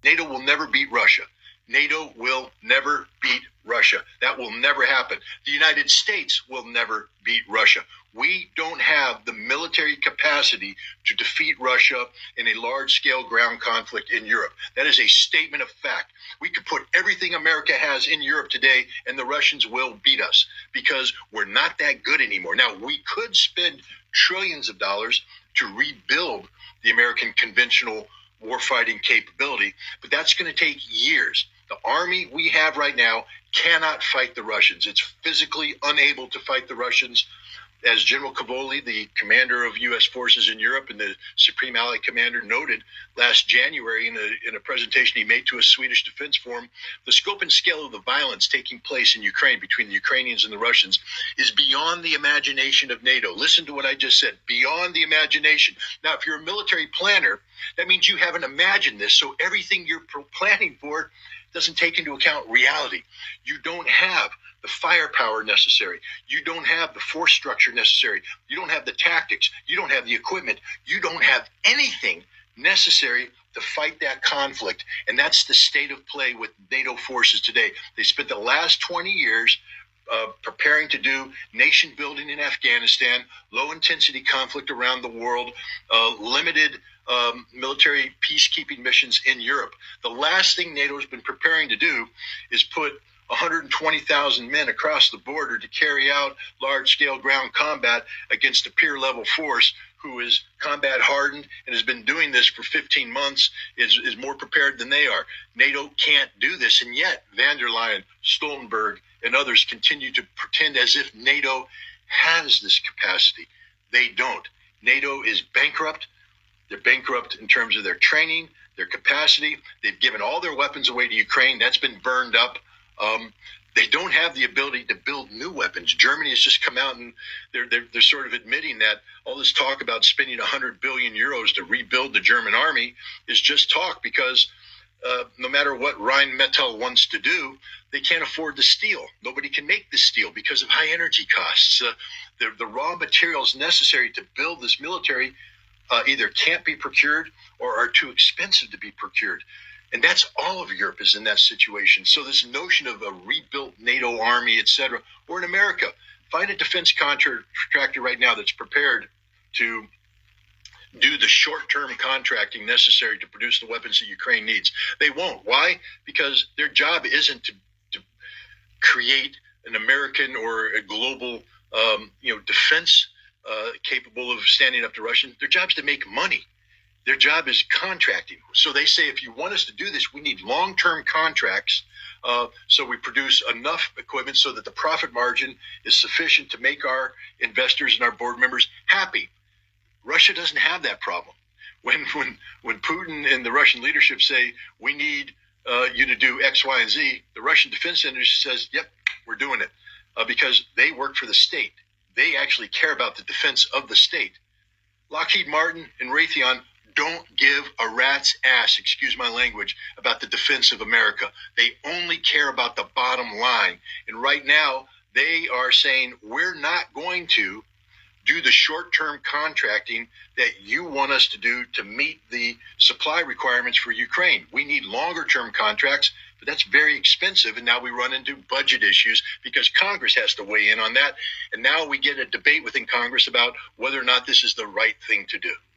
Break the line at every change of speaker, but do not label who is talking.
NATO will never beat Russia. NATO will never beat Russia. That will never happen. The United States will never beat Russia. We don't have the military capacity to defeat Russia in a large-scale ground conflict in Europe. That is a statement of fact. We could put everything America has in Europe today, and the Russians will beat us because we're not that good anymore. Now, we could spend trillions of dollars to rebuild the American conventional warfighting capability, but that's going to take years. The army we have right now cannot fight the Russians. It's physically unable to fight the Russians. As General Cavoli, the commander of U.S. forces in Europe and the Supreme Allied Commander, noted last January in a presentation he made to a Swedish Defense Forum, the scope and scale of the violence taking place in Ukraine between the Ukrainians and the Russians is beyond the imagination of NATO. Listen to what I just said, beyond the imagination. Now, if you're a military planner, that means you haven't imagined this, so everything you're planning for doesn't take into account reality. You don't have the firepower necessary. You don't have the force structure necessary. You don't have the tactics. You don't have the equipment. You don't have anything necessary to fight that conflict. And that's the state of play with NATO forces today. They spent the last 20 years preparing to do nation building in Afghanistan, low intensity conflict around the world, limited military peacekeeping missions in Europe. The last thing NATO has been preparing to do is put 120,000 men across the border to carry out large-scale ground combat against a peer-level force who is combat hardened and has been doing this for 15 months, is more prepared than they are. NATO can't do this, and yet van der Leyen, Stoltenberg, and others continue to pretend as if NATO has this capacity. They don't. NATO is bankrupt. They're bankrupt in terms of their training, their capacity. They've given all their weapons away to Ukraine. That's been burned up. They don't have the ability to build new weapons. Germany has just come out and they're sort of admitting that all this talk about spending 100 billion euros to rebuild the German army is just talk, because no matter what Rheinmetall wants to do, they can't afford the steel. Nobody can make the steel because of high energy costs. The raw materials necessary to build this military either can't be procured or are too expensive to be procured. And that's all of Europe is in that situation. So this notion of a rebuilt NATO army, etc., or in America, find a defense contractor right now that's prepared to do the short-term contracting necessary to produce the weapons that Ukraine needs. They won't. Why? Because their job isn't to create an American or a global defense capable of standing up to Russia. Their job is to make money. Their job is contracting. So they say, if you want us to do this, we need long-term contracts so we produce enough equipment so that the profit margin is sufficient to make our investors and our board members happy. Russia doesn't have that problem. When Putin and the Russian leadership say, we need you to do X, Y, and Z, the Russian defense industry says, yep, we're doing it, because they work for the state. They actually care about the defense of the state. Lockheed Martin and Raytheon don't give a rat's ass, excuse my language, about the defense of America. They only care about the bottom line. And right now, they are saying, we're not going to do the short-term contracting that you want us to do to meet the supply requirements for Ukraine. We need longer-term contracts, but that's very expensive, and now we run into budget issues because Congress has to weigh in on that. And now we get a debate within Congress about whether or not this is the right thing to do.